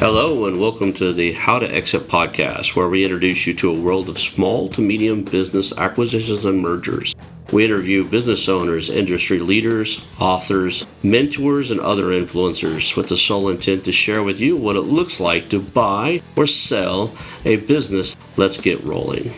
Hello, and welcome to the How2Exit podcast, where we introduce you to a world of small to medium business acquisitions and mergers. We interview business owners, industry leaders, authors, mentors, and other influencers with the sole intent to share with you what it looks like to buy or sell a business. Let's get rolling.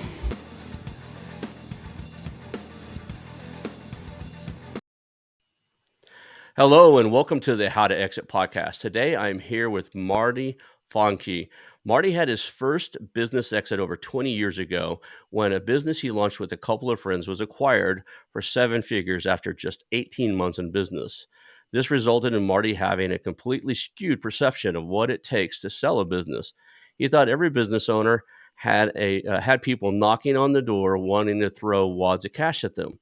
Hello, and welcome to the How2Exit podcast. Today, I'm here with Marty Fahncke. Marty had his first business exit over 20 years ago when a business he launched with a couple of friends was acquired for 7 figures after just 18 months in business. This resulted in Marty having a completely skewed perception of what it takes to sell a business. He thought every business owner had people knocking on the door wanting to throw wads of cash at them.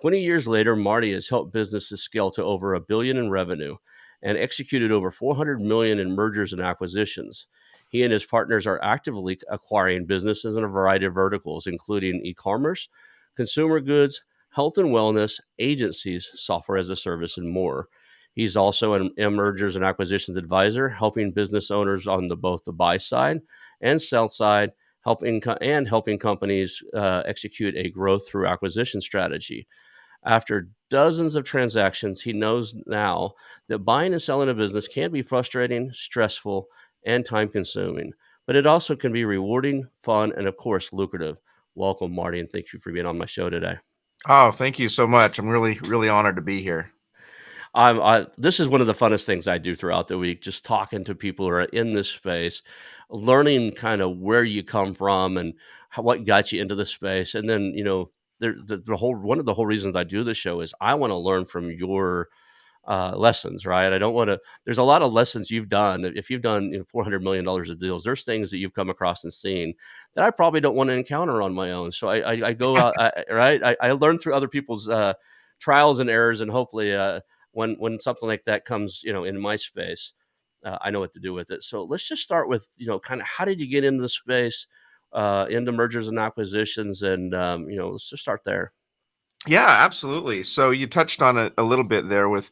20 years later, Marty has helped businesses scale to over $1 billion in revenue and executed over $400 million in mergers and acquisitions. He and his partners are actively acquiring businesses in a variety of verticals, including e-commerce, consumer goods, health and wellness, agencies, software as a service, and more. He's also an mergers and acquisitions advisor, helping business owners on both the buy side and sell side, helping companies execute a growth through acquisition strategy. After dozens of transactions, he knows now that buying and selling a business can be frustrating, stressful, and time consuming, but it also can be rewarding, fun, and of course, lucrative. Welcome, Marty, and thank you for being on my show today. Oh, thank you so much. I'm really, really honored to be here. This is one of the funnest things I do throughout the week, just talking to people who are in this space, learning kind of where you come from and what got you into the space. And then, one of the whole reasons I do this show is I want to learn from your lessons, right? I don't want to. There's a lot of lessons you've done. If you've done $400 million of deals, there's things that you've come across and seen that I probably don't want to encounter on my own. So I go out, right? I learn through other people's trials and errors, and hopefully, when something like that comes, in my space, I know what to do with it. So let's just start with kind of how did you get into the space, into mergers and acquisitions, and let's just start there. Yeah, absolutely. So you touched on it a little bit there with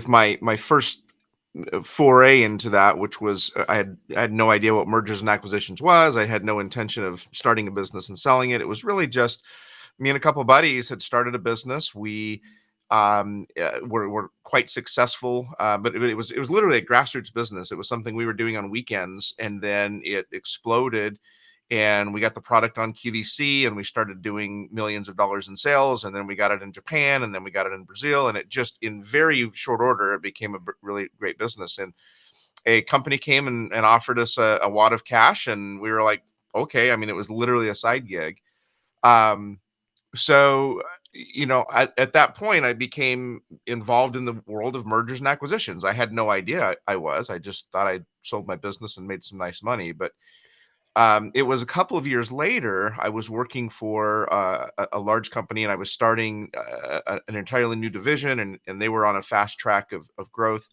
my first foray into that, which was I had no idea what mergers and acquisitions was. I had no intention of starting a business and selling it. It was really just me and a couple of buddies had started a business. We were quite successful, but it was literally a grassroots business. It was something we were doing on weekends, and then it exploded, and we got the product on QVC, and we started doing millions of dollars in sales, and then we got it in Japan, and then we got it in Brazil, and it just in very short order it became a really great business. And a company came and offered us a wad of cash, and we were like, okay. I mean, it was literally a side gig. Um, so at that point I became involved in the world of mergers and acquisitions. I had no idea I just thought I sold my business and made some nice money. But it was a couple of years later, I was working for a large company, and I was starting an entirely new division, and they were on a fast track of growth.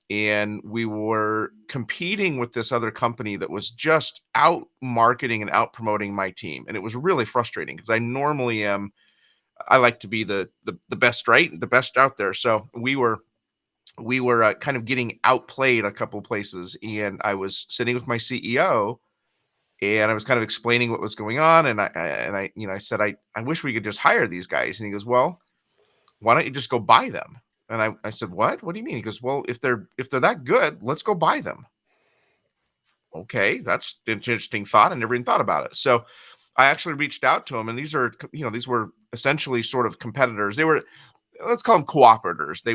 And we were competing with this other company that was just out marketing and out promoting my team. And it was really frustrating because I like to be the best, right? The best out there. So we were kind of getting outplayed a couple of places, and I was sitting with my CEO, and I was kind of explaining what was going on. And I said, I wish we could just hire these guys. And he goes, well, why don't you just go buy them? And I said, what do you mean? He goes, well, if they're that good, let's go buy them. Okay, that's an interesting thought. I never even thought about it. So I actually reached out to him, and these were essentially sort of competitors. They were, let's call them cooperators. They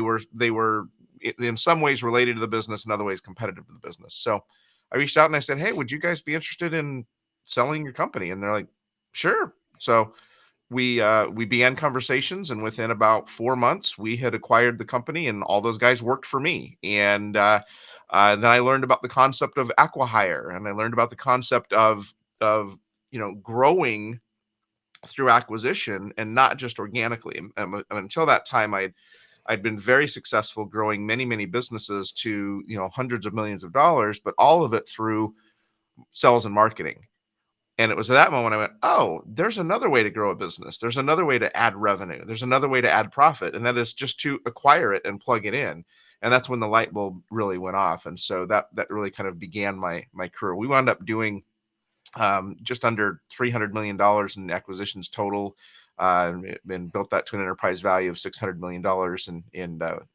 were in some ways related to the business, in other ways competitive to the business. So I reached out and I said, hey, would you guys be interested in selling your company? And they're like, sure. So we began conversations, and within about 4 months we had acquired the company, and all those guys worked for me. And then I learned about the concept of acqui-hire, and I learned about the concept of growing through acquisition and not just organically. And until that time, I'd been very successful growing many businesses to hundreds of millions of dollars, but all of it through sales and marketing. And it was at that moment I went, oh, there's another way to grow a business. There's another way to add revenue. There's another way to add profit. And that is just to acquire it and plug it in. And that's when the light bulb really went off. And so that really kind of began my career. We wound up doing just under $300 million in acquisitions total, and built that to an enterprise value of $600 million,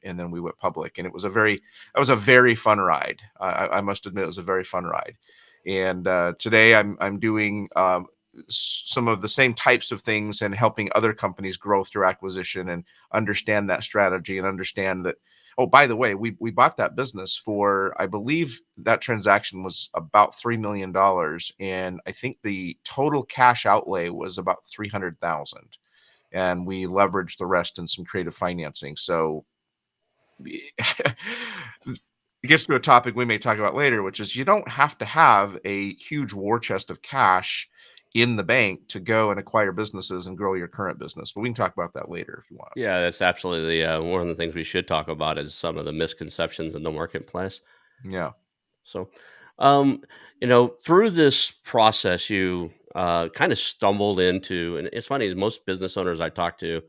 and then we went public. And that was a very fun ride. I must admit, it was a very fun ride. And today I'm doing some of the same types of things and helping other companies grow through acquisition and understand that strategy and understand that. Oh, by the way, we bought that business for, I believe that transaction was about $3 million, and I think the total cash outlay was about 300,000, and we leveraged the rest in some creative financing. So it gets to a topic we may talk about later, which is you don't have to have a huge war chest of cash in the bank to go and acquire businesses and grow your current business. But we can talk about that later if you want. Yeah, that's absolutely one of the things we should talk about is some of the misconceptions in the marketplace. Yeah. So, um, through this process, you kind of stumbled into, and it's funny, most business owners I talk to,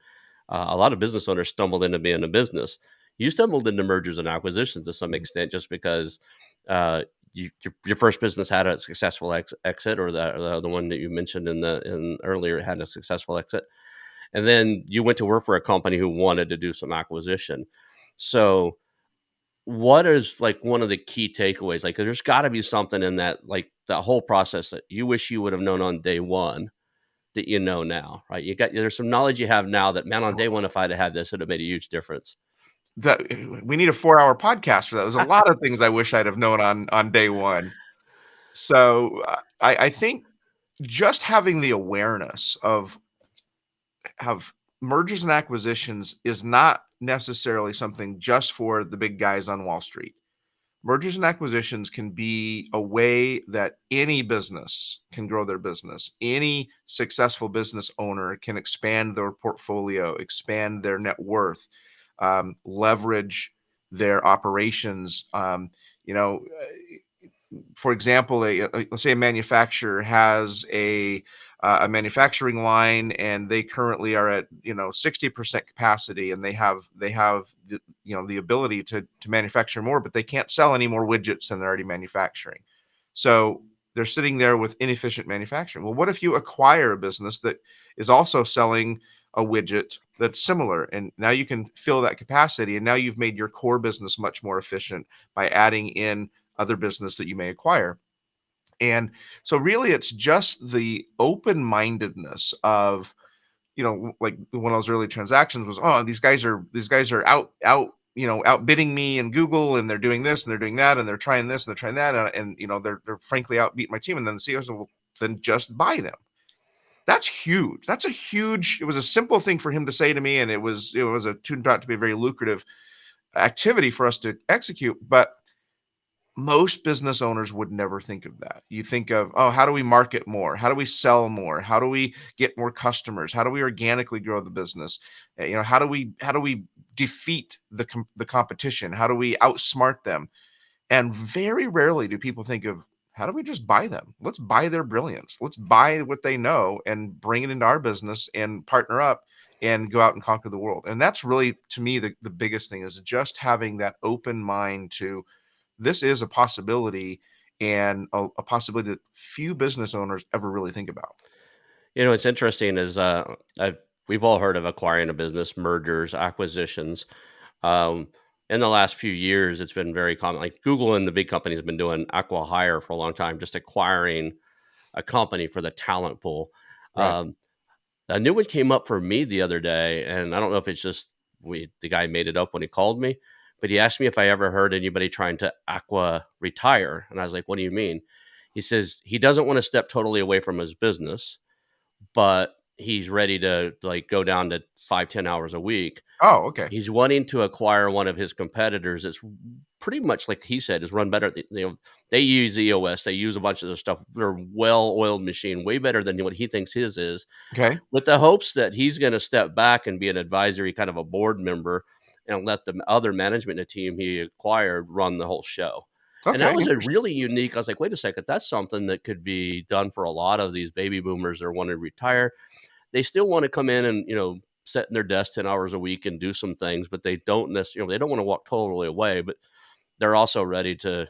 a lot of business owners stumbled into being a business. You stumbled into mergers and acquisitions to some Mhm. extent just because your first business had a successful exit, or the one that you mentioned in earlier had a successful exit, and then you went to work for a company who wanted to do some acquisition. So, what is like one of the key takeaways? Like, there's got to be something in that, like that whole process that you wish you would have known on day one that you know now, right? There's some knowledge you have now that, man, on day one, if I'd have had this, it'd have made a huge difference. That we need a 4-hour podcast for that. There's a lot of things I wish I'd have known on day one. So I think just having the awareness of have mergers and acquisitions is not necessarily something just for the big guys on Wall Street. Mergers and acquisitions can be a way that any business can grow their business. Any successful business owner can expand their portfolio, expand their net worth, leverage their operations. You know, for example, let's say a manufacturer has a manufacturing line, and they currently are at 60% capacity, and they have the ability to manufacture more, but they can't sell any more widgets than they're already manufacturing. So they're sitting there with inefficient manufacturing. Well, what if you acquire a business that is also selling a widget that's similar, and now you can fill that capacity, and now you've made your core business much more efficient by adding in other business that you may acquire. And so really it's just the open-mindedness of, like one of those early transactions was, oh, these guys are outbidding me in Google, and they're doing this and they're doing that, and they're trying this and they're trying that, and they're frankly outbeating my team. And then the CEO said, well, then just buy them. That's huge. It was a simple thing for him to say to me, and it was turned out to be a very lucrative activity for us to execute. But most business owners would never think of that. You think of, oh, how do we market more? How do we sell more? How do we get more customers? How do we organically grow the business? How do we defeat the competition? How do we outsmart them? And very rarely do people think of, how do we just buy them? Let's buy their brilliance. Let's buy what they know and bring it into our business and partner up and go out and conquer the world. And that's really, to me, the biggest thing is just having that open mind to, this is a possibility, and a possibility that few business owners ever really think about. It's interesting is we've all heard of acquiring a business, mergers, acquisitions. Um, in the last few years, it's been very common. Like Google and the big companies have been doing acqui-hire for a long time, just acquiring a company for the talent pool. Right. Um, a new one came up for me the other day, and I don't know if it's just the guy made it up when he called me, but he asked me if I ever heard anybody trying to aqua retire, and I was like, "What do you mean?" He says he doesn't want to step totally away from his business, but he's ready to like go down to 5-10 hours a week. Oh, okay. He's wanting to acquire one of his competitors that's pretty much like he said, is run better. They use EOS, they use a bunch of this stuff. They're well-oiled machine, way better than what he thinks his is, Okay. with the hopes that he's going to step back and be an advisory, kind of a board member, and let the other management and team he acquired run the whole show. And that Okay. was a Interesting. really unique. I was like, wait a second, that's something that could be done for a lot of these baby boomers that want to retire. They still want to come in and sit in their desk 10 hours a week and do some things, but they don't necessarily, they don't want to walk totally away, but they're also ready to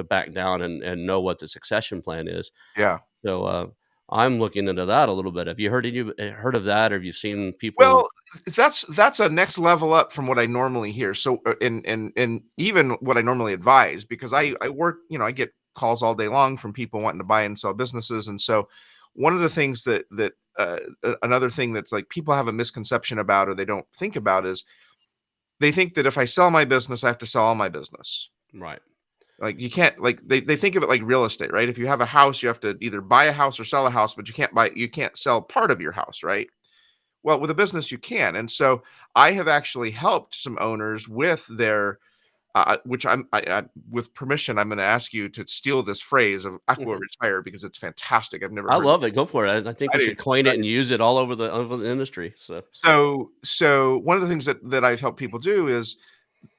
back down and know what the succession plan is. Yeah. So I'm looking into that a little bit. Have you heard of that, or have you seen people? Well, that's a next level up from what I normally hear. So, and even what I normally advise, because I work, I get calls all day long from people wanting to buy and sell businesses, and so one of the things another thing that's like people have a misconception about or they don't think about is they think that if I sell my business, I have to sell all my business. Right. Like you can't like they think of it like real estate, right? If you have a house, you have to either buy a house or sell a house, but you can't sell part of your house, right? Well, with a business, you can. And so I have actually helped some owners with their, which with permission, I'm going to ask you to steal this phrase of aqua Mhm. retire because it's fantastic. I've never I heard it. love it. Go for it. I think I we do. should coin it and use it all over the industry. So So one of the things that I've helped people do is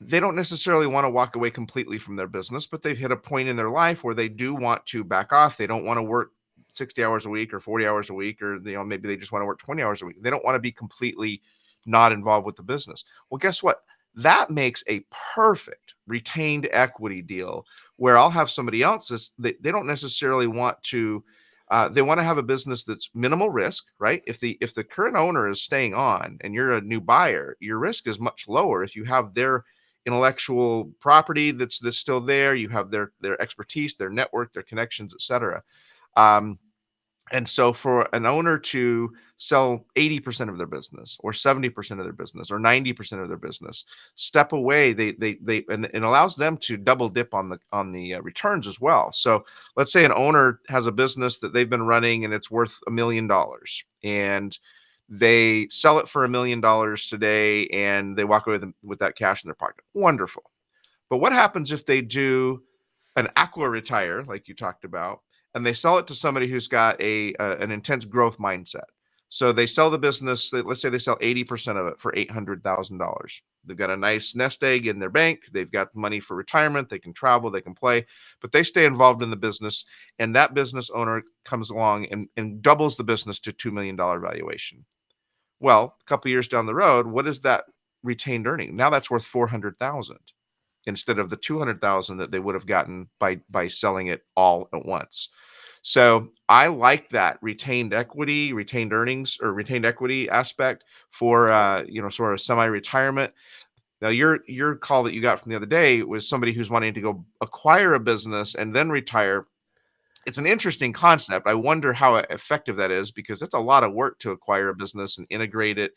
they don't necessarily want to walk away completely from their business, but they've hit a point in their life where they do want to back off. They don't want to work 60 hours a week or 40 hours a week, or maybe they just want to work 20 hours a week. They don't want to be completely not involved with the business. Well, guess what? That makes a perfect retained equity deal where I'll have somebody else they don't necessarily want to they want to have a business that's minimal risk, right? If the current owner is staying on and you're a new buyer, your risk is much lower if you have their intellectual property that's still there. You have their expertise, their network, their connections, etc. Um, and so for an owner to sell 80% of their business or 70% of their business or 90% of their business, step away, and it allows them to double dip on the returns as well. So let's say an owner has a business that they've been running and it's worth $1 million, and they sell it for $1 million today and they walk away with that cash in their pocket. Wonderful. But what happens if they do an aqua retire, like you talked about, and they sell it to somebody who's got an intense growth mindset? So they sell the business. Let's say they sell 80% of it for $800,000. They've got a nice nest egg in their bank. They've got money for retirement. They can travel. They can play, but they stay involved in the business. And that business owner comes along and doubles the business to $2 million valuation. Well, a couple years down the road, what is that retained earning? Now that's worth 400,000 instead of the 200,000 that they would have gotten by selling it all at once. So I like that retained equity, retained earnings, or retained equity aspect for sort of semi-retirement. Now your call that you got from the other day was somebody who's wanting to go acquire a business and then retire. It's an interesting concept. I wonder how effective that is because it's a lot of work to acquire a business and integrate it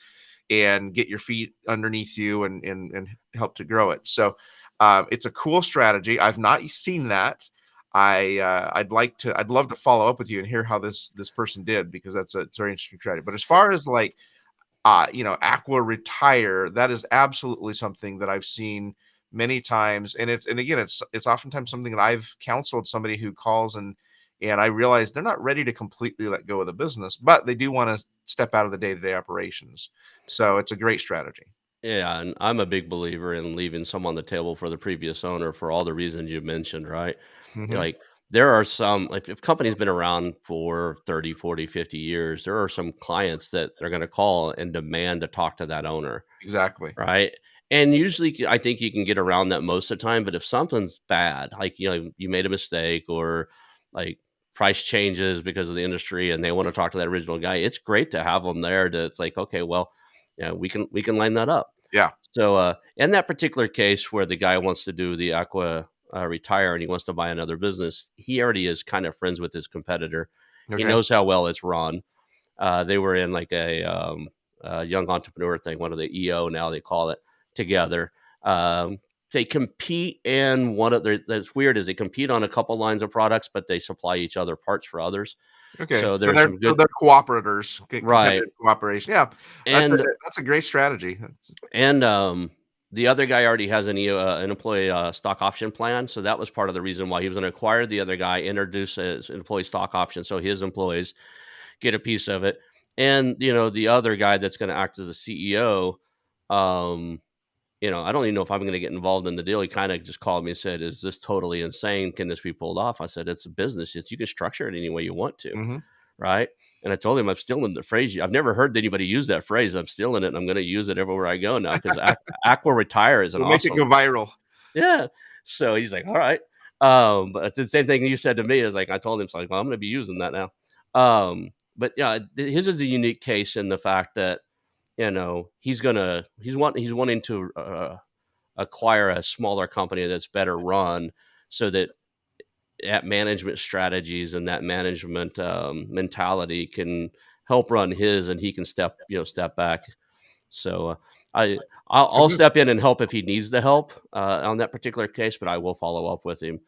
and get your feet underneath you and help to grow it. So it's a cool strategy. I've not seen that. I'd love to follow up with you and hear how this person did because it's very interesting strategy. But as far as like aqua retire, that is absolutely something that I've seen many times. And again, it's oftentimes something that I've counseled somebody who calls and I realize they're not ready to completely let go of the business, but they do want to step out of the day-to-day operations. So it's a great strategy. yeah, and I'm a big believer in leaving some on the table for the previous owner for all the reasons you mentioned, right? Hmm. Like there are some, like if company's been around for 30, 40, 50 years, there are some clients that they're going to call and demand to talk to that owner. Exactly. Right? And usually, I think you can get around that most of the time, but if something's bad, like, you made a mistake or, like, price changes because of the industry and they wanna talk to that original guy, it's great to have them there to it's like, "Okay, well, we can line that up." Yeah. So, in that particular case where the guy wants to do the aqua, retire and he wants to buy another business, he already is kind of friends with his competitor. He Okay. knows how well it's run. They were in like a young entrepreneur thing, one of the EO now they call it together. They compete in one of their that's weird is they compete on a couple lines of products, but they supply each other parts for others. Okay. So So there's they're some so good they're cooperators, right. competitive cooperation. Yeah. And That's a great strategy. and the other guy already has an employee stock option plan, so that was part of the reason why he was going to acquire the other guy, introduce his employee stock option, so his employees get a piece of it. And, the other guy that's gonna act as a CEO, um, I don't even know if I'm gonna get involved in the deal. He kinda just called me and said, "Is this totally insane? Can this be pulled off?" I said, "It's a business. You can structure it any way you want to." Hmm. right? And I told him I'm stealing the phrase. I've never heard anybody use that phrase. I'm stealing it, and I'm going to use it everywhere I go now because Aqua Retire is an We'll make it go awesome. viral. Yeah. So he's like, all right. But it's the same thing you said to me is like, I told him, it's like, well, I'm going to be using that now. But yeah, his is a unique case in the fact that, he's wanting to acquire a smaller company that's better run so that management strategies and that management mentality can help run his, and he can step back. So I I'll Mhm. step in and help if he needs the help on that particular case, but I will follow up with him.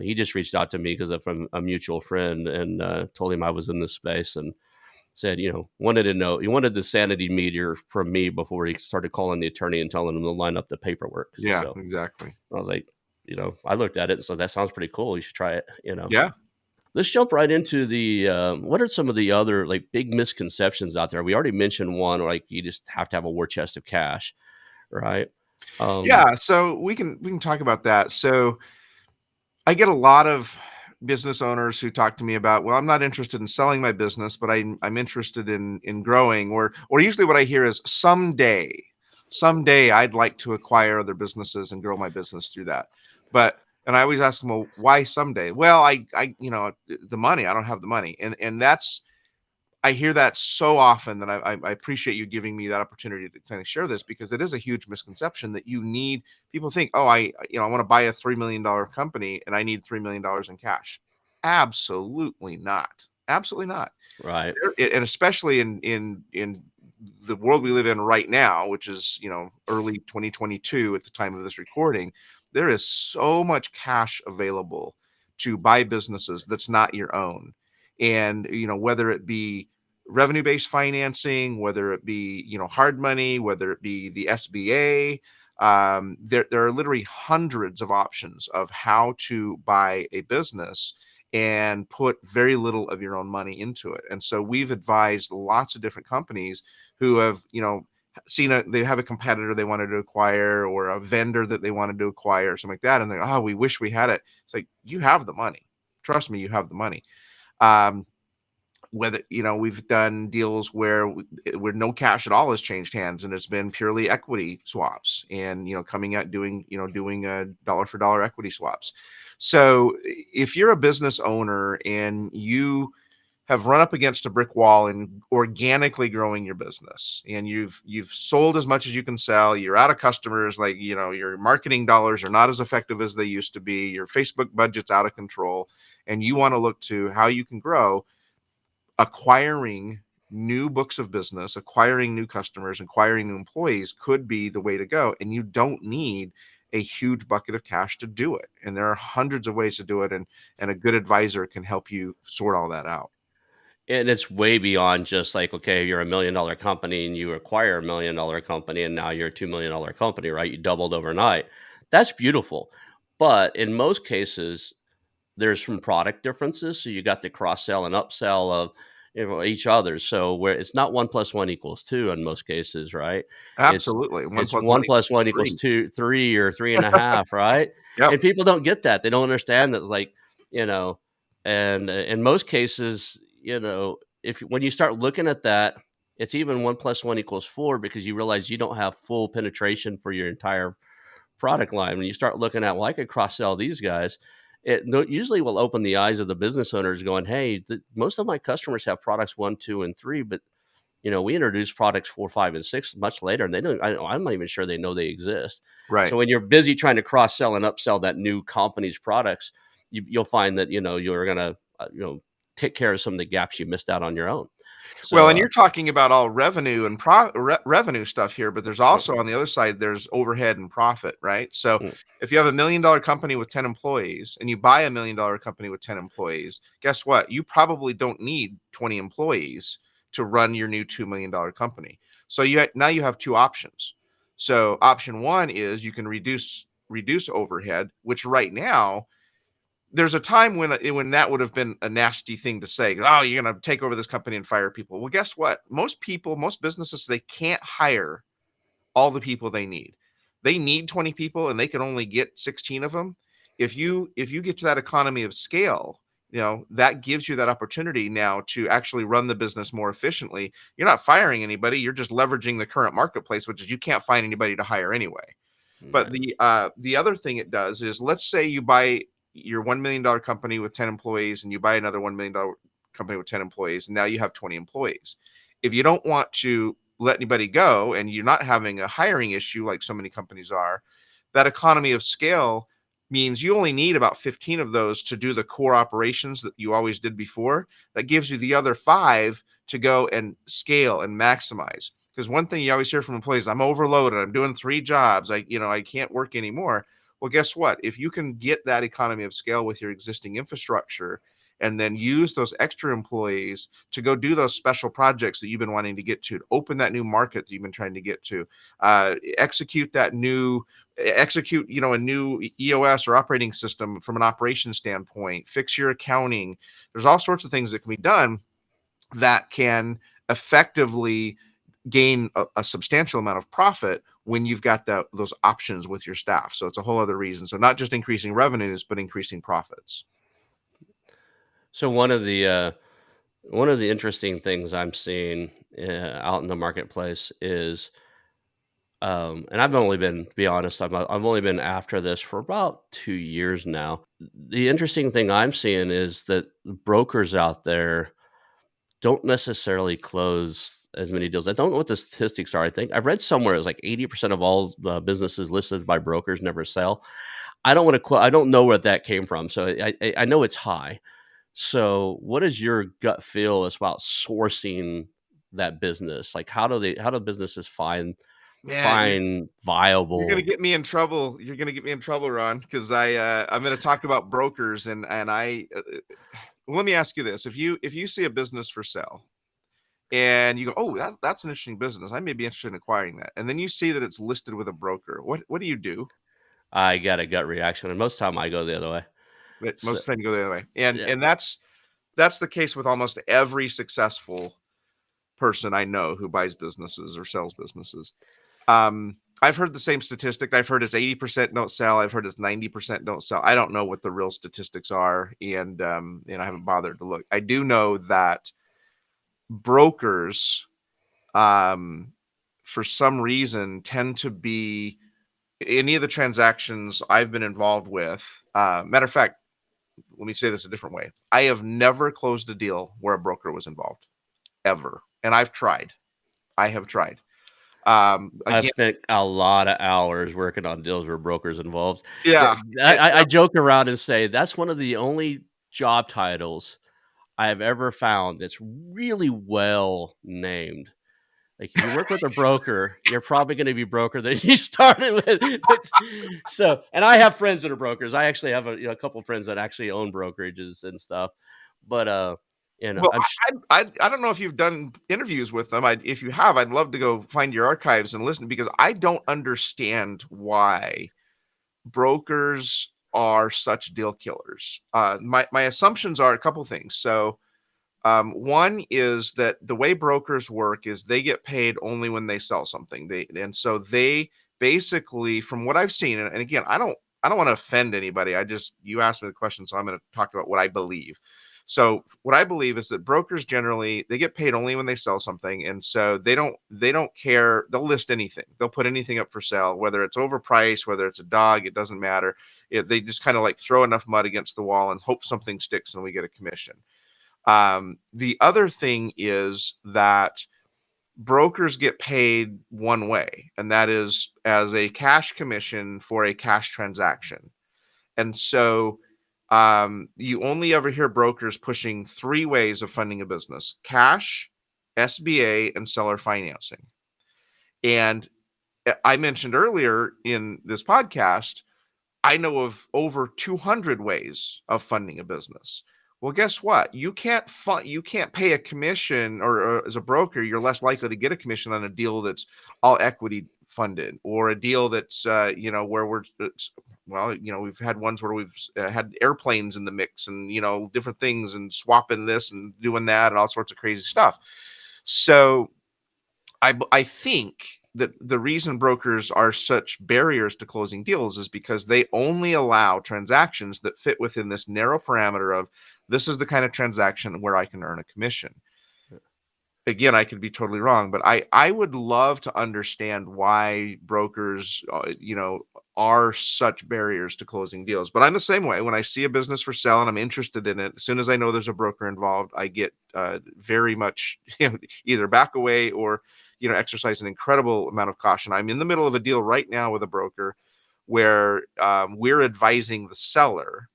He just reached out to me because of from a mutual friend, and told him I was in this space, and said, wanted to know, he wanted the sanity meter from me before he started calling the attorney and telling him to line up the paperwork. Yeah, So exactly. I was like, I looked at it and said, that sounds pretty cool. You should try it. Yeah. Let's jump right into the what are some of the other like big misconceptions out there? We already mentioned one, like you just have to have a war chest of cash, right? Um, Yeah, so we can talk about that. So I get a lot of business owners who talk to me about, well, I'm not interested in selling my business, but I'm interested in growing. Or usually what I hear is someday I'd like to acquire other businesses and grow my business through that. But and I always ask them, well, why someday? Well, the money, I don't have the money. And that's I hear that so often that I appreciate you giving me that opportunity to kind of share this, because it is a huge misconception that you need. People think, oh, I want to buy a $3 million company and I need $3 million in cash. Absolutely not. Absolutely not. right. And especially in the world we live in right now, which is early 2022 at the time of this recording, there is so much cash available to buy businesses that's not your own. And whether it be revenue based financing, whether it be hard money, whether it be the SBA, there are literally hundreds of options of how to buy a business and put very little of your own money into it. And so we've advised lots of different companies who have, they have a competitor they wanted to acquire, or a vendor that they wanted to acquire, or something like that. And they're, oh, we wish we had it. It's like, you have the money. Trust me, you have the money. Um, Whether we've done deals where no cash at all has changed hands, and it's been purely equity swaps, and coming out doing a dollar for dollar equity swaps. So if you're a business owner and you have run up against a brick wall in organically growing your business, and you've sold as much as you can sell, you're out of customers, like your marketing dollars are not as effective as they used to be, your Facebook budget's out of control, and you want to look to how you can grow, acquiring new books of business, acquiring new customers, acquiring new employees could be the way to go. And you don't need a huge bucket of cash to do it. And there are hundreds of ways to do it. And a good advisor can help you sort all that out. And it's way beyond just like, okay, you're $1 million company and you acquire $1 million company and now you're a $2 million company, right? You doubled overnight. That's beautiful. But in most cases, there's some product differences. So you got the cross sell and upsell of each other. So where it's not 1+1 = 2 in most cases, right? It's Absolutely. One it's plus one one equals plus one equals three. two, 3 or 3.5, right? Yep. And people don't get that. They don't understand that, like, you know, and in most cases, if when you start looking at that, it's even 1+1 = 4 because you realize you don't have full penetration for your entire product line. When you start looking at, well, I could cross sell these guys, usually will open the eyes of the business owners going, hey, most of my customers have products 1, 2, and 3, but we introduce products 4, 5, and 6 much later, and they don't. I'm not even sure they know they exist. Right. So when you're busy trying to cross sell and upsell that new company's products, you'll find that you're gonna take care of some of the gaps you missed out on your own. Well, So and you're talking about all revenue and revenue stuff here, but there's uh, also on the other side, there's overhead and profit, right? So mm, if you have $1 million company with 10 employees and you buy $1 million company with 10 employees, guess what? You probably don't need 20 employees to run your new $2 million company. So now you have two options. So option one is you can reduce overhead, which right now there's a time when that would have been a nasty thing to say. Oh, you're going to take over this company and fire people. Well, guess what? Most businesses, they can't hire all the people they need. They need 20 people and they can only get 16 of them. If you get to that economy of scale that gives you that opportunity now to actually run the business more efficiently. You're not firing anybody. You're just leveraging the current marketplace, which is you can't find anybody to hire anyway. But Right. the other thing it does is, let's say you buy your $1 million company with 10 employees, and you buy another $1 million company with 10 employees, and now you have 20 employees. If you don't want to let anybody go, and you're not having a hiring issue like so many companies are, that economy of scale means you only need about 15 of those to do the core operations that you always did before. That gives you the other 5 to go and scale and maximize. Because one thing you always hear from employees, I'm overloaded, I'm doing 3 jobs, I can't work anymore. Well, guess what? If you can get that economy of scale with your existing infrastructure, and then use those extra employees to go do those special projects that you've been wanting to get to open that new market that you've been trying to get to, execute a new EOS or operating system from an operations standpoint, fix your accounting. There's all sorts of things that can be done that can effectively gain a substantial amount of profit when you've got those options with your staff. So it's a whole other reason. So not just increasing revenues, but increasing profits. So one of the interesting things I'm seeing out in the marketplace is, and I've only been, to be honest, I've only been after this for about 2 years now. The interesting thing I'm seeing is that brokers out there don't necessarily close as many deals. I don't know what the statistics are. I think I've read somewhere it was like 80% of all businesses listed by brokers never sell. I don't want to quote. I don't know where that came from, so I know it's high. So, what is your gut feel as about sourcing that business? Like, how do businesses Man, find you're gonna viable? get me in trouble. You're gonna get me in trouble, Ron, because I'm gonna talk about brokers, and well, let me ask you this: if you see a business for sale, and you go, oh, that's an interesting business, I may be interested in acquiring that, and then you see that it's listed with a broker, what do you do? I got a gut reaction, and most time I go the other way. But So, most of the time you go the other way, and yeah, and that's the case with almost every successful person I know who buys businesses or sells businesses. I've heard the same statistic. I've heard it's 80% don't sell. I've heard it's 90% don't sell. I don't know what the real statistics are, and I haven't bothered to look. I do know that brokers, um, for some reason, tend to be any of the transactions I've been involved with. Matter of fact, let me say this a different way. I have never closed a deal where a broker was involved, ever, and I've tried. I have tried. I've Again, spent a lot of hours working on deals where brokers involved. That yeah, I joke around and say that's one of the only job titles I have ever found that's really well named. Like if you work with a broker, you're probably going to be broker that you started with. So, and I have friends that are brokers. I actually have a couple of friends that actually own brokerages and stuff. But well, I'm I don't know if you've done interviews with them. If you have, I'd love to go find your archives and listen, because I don't understand why brokers are such deal killers. My assumptions are a couple things. So, one is that the way brokers work is they get paid only when they sell something. They basically, from what I've seen, and again, I don't want to offend anybody. You asked me the question, so I'm going to talk about what I believe. So what I believe is that brokers generally they get paid only when they sell something, and so they don't care. They'll list anything. They'll put anything up for sale, whether it's overpriced, whether it's a dog, it doesn't matter. They just kind of like throw enough mud against the wall and hope something sticks and we get a commission. The other thing is that brokers get paid one way, and that is as a cash commission for a cash transaction. And so you only ever hear brokers pushing 3 ways of funding a business: cash, SBA, and seller financing. And I mentioned earlier in this podcast, I know of over 200 ways of funding a business. Well, guess what? You can't pay a commission, or as a broker, you're less likely to get a commission on a deal that's all equity funded, or a deal that's where we've had ones where we've had airplanes in the mix, and different things, and swapping this and doing that and all sorts of crazy stuff. So I think the reason brokers are such barriers to closing deals is because they only allow transactions that fit within this narrow parameter of this is the kind of transaction where I can earn a commission. Again, I could be totally wrong, but I would love to understand why brokers, are such barriers to closing deals. But I'm the same way. When I see a business for sale and I'm interested in it, as soon as I know there's a broker involved, I get very much either back away or exercise an incredible amount of caution. I'm in the middle of a deal right now with a broker where we're advising the seller,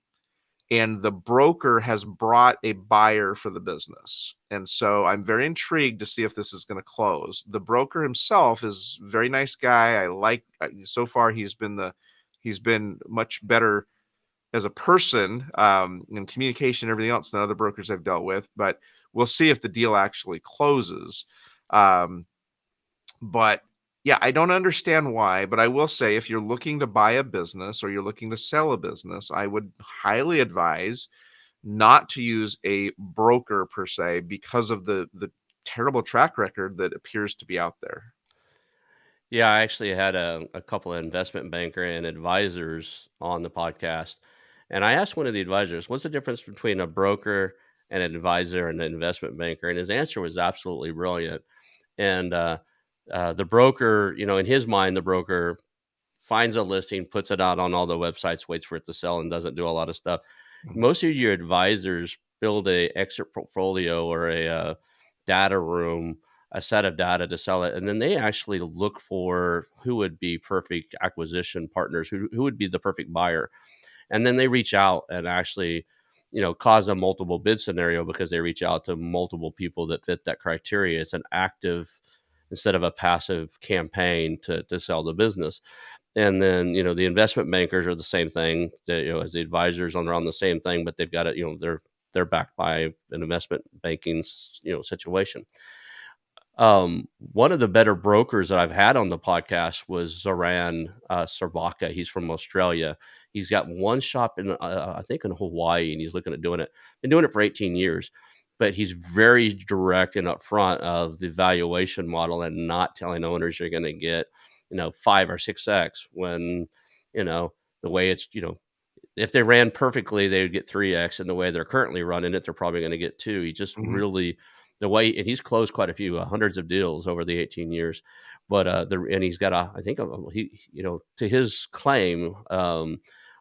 and the broker has brought a buyer for the business. And so I'm very intrigued to see if this is going to close. The broker himself is a very nice guy. So far he's been much better as a person, in communication and everything else than other brokers I've dealt with, but we'll see if the deal actually closes. But yeah, I don't understand why, but I will say if you're looking to buy a business or you're looking to sell a business, I would highly advise not to use a broker per se because of the terrible track record that appears to be out there. Yeah, I actually had a couple of investment banker and advisors on the podcast, and I asked one of the advisors, "What's the difference between a broker and an advisor and an investment banker?" And his answer was absolutely brilliant. And the broker, in his mind, the broker finds a listing, puts it out on all the websites, waits for it to sell, and doesn't do a lot of stuff. Mhm. Most of your advisors build a exit portfolio or a data room, a set of data to sell it, and then they actually look for who would be perfect acquisition partners, who would be the perfect buyer, and then they reach out and actually cause a multiple bid scenario because they reach out to multiple people that fit that criteria. It's an active instead of a passive campaign to sell the business. And then the investment bankers are the same thing, as the advisors on the same thing, but they've got it, they're backed by an investment banking situation. One of the better brokers that I've had on the podcast was Zoran Sarbaka. He's from Australia. He's got one shop in, I think, in Hawaii, and he's looking at doing it. Been doing it for 18 years, but he's very direct and upfront of the valuation model and not telling owners you're going to get, 5 or 6x when, you know, the way it's, if they ran perfectly, they would get 3x, and the way they're currently running it, they're probably going to get 2. He just Mhm. really the way, and he's closed quite a few hundreds of deals over the 18 years, but and he's got I think he to his claim,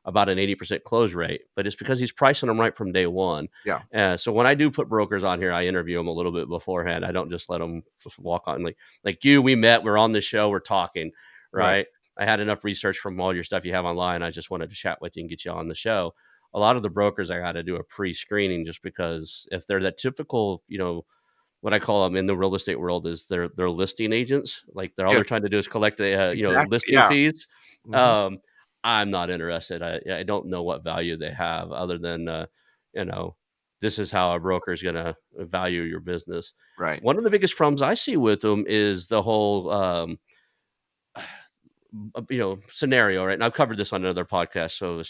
about an 80% close rate, but it's because he's pricing them right from day one. Yeah. So when I do put brokers on here, I interview them a little bit beforehand. I don't just let them just walk on like you. We met, we're on the show, we're talking, Right. right? I had enough research from all your stuff you have online. I just wanted to chat with you and get you on the show. A lot of the brokers, I got to do a pre-screening just because if they're that typical, what I call them in the real estate world is they're listing agents. Like they're all Yes. they're trying to do is collect the Exactly. listing Yeah. fees. Mhm. Um, I'm not interested. I don't know what value they have other than you know this is how a broker is going to value your business. Right. One of the biggest problems I see with them is the whole scenario, right? And I've covered this on another podcast, so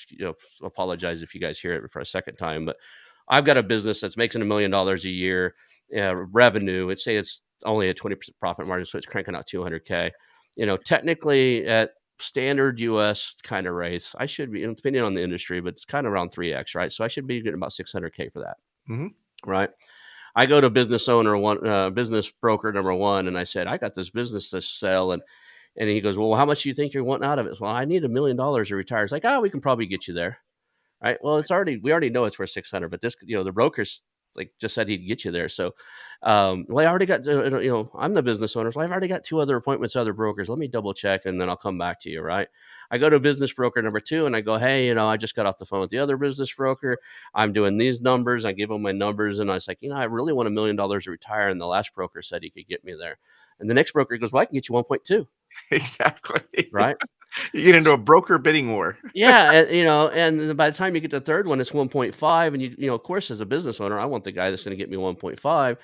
apologize if you guys hear it for a second time. But I've got a business that's making $1 million a year revenue. Let's say it's only a 20% profit margin, so it's cranking out 200K. Technically at standard US kind of rates, I should be, depending on the industry, but it's kind of around 3x, right? So I should be getting about 600K for that, Mhm. right? I go to business broker number one, and I said, I got this business to sell, and he goes, well, how much do you think you're wanting out of it? Well, I need $1 million to retire. It's like, oh, we can probably get you there. Right. Well, we already know it's worth 600, but this, the brokers like just said he'd get you there. So, well, I already got, I'm the business owner. So I've already got 2 other appointments, other brokers. Let me double check and then I'll come back to you. Right. I go to business broker number 2 and I go, hey, I just got off the phone with the other business broker. I'm doing these numbers. I give them my numbers. And I was like, I really want $1 million to retire. And the last broker said he could get me there. And the next broker goes, well, I can get you 1.2. Exactly. Right. You get into a broker bidding war. Yeah, and by the time you get to the third one, it's 1.5, and of course, as a business owner, I want the guy that's going to get me 1.5.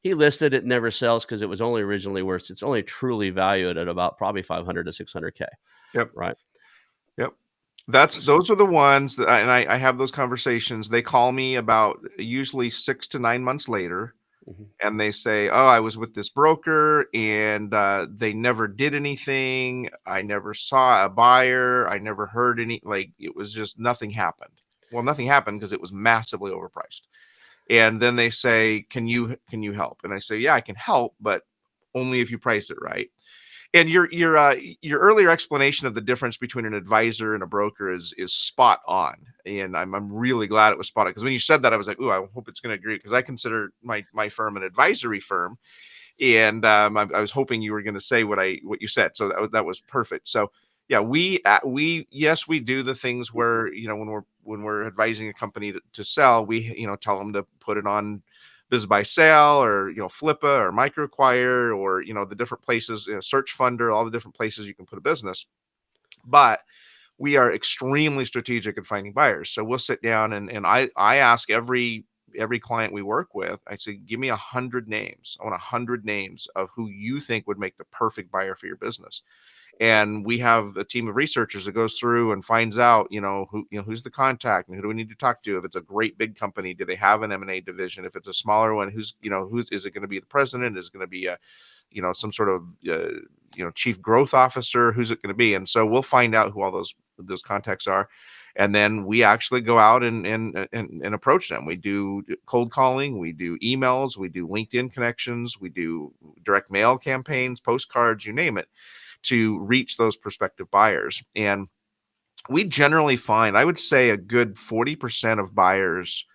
He listed it never sells because it was only originally worth. It's only truly valued at about probably 500 to 600K, Yep. right? Yep. S- Those are the ones that I have those conversations. They call me about usually 6 to 9 months later. Mhm. and they say, "Oh, I was with this broker and they never did anything. I never saw a buyer. I never heard any, like, it was just nothing happened." Well, nothing happened because it was massively overpriced. And then they say, can you help? And I say, "Yeah, I can help, but only if you price it right." And your earlier explanation of the difference between an advisor and a broker is spot on, and I'm really glad it was spot on, because when you said that, I was like, "Ooh, I hope it's going to agree," because I consider my firm an advisory firm, and I was hoping you were going to say what you said, so that was perfect. So yeah, we yes, we do the things where, when we're advising a company to sell, we tell them to put it on Biz by Sale, or Flippa, or Microacquire, or the different places, Search Funder, all the different places you can put a business. But we are extremely strategic in finding buyers. So we'll sit down, and I ask every client we work with, I say, "Give me 100 names. I want 100 names of who you think would make the perfect buyer for your business." And we have a team of researchers that goes through and finds out, who's the contact, and who do we need to talk to. If it's a great big company, do they have an M&A division? If it's a smaller one, who's is it going to be? The president? Is it going to be a some sort of chief growth officer? Who's it going to be? And so we'll find out who all those contacts are, and then we actually go out and approach them. We do cold calling, we do emails, we do LinkedIn connections, we do direct mail campaigns, postcards, you name it, to reach those prospective buyers. And we generally find, I would say, a good 40% of buyers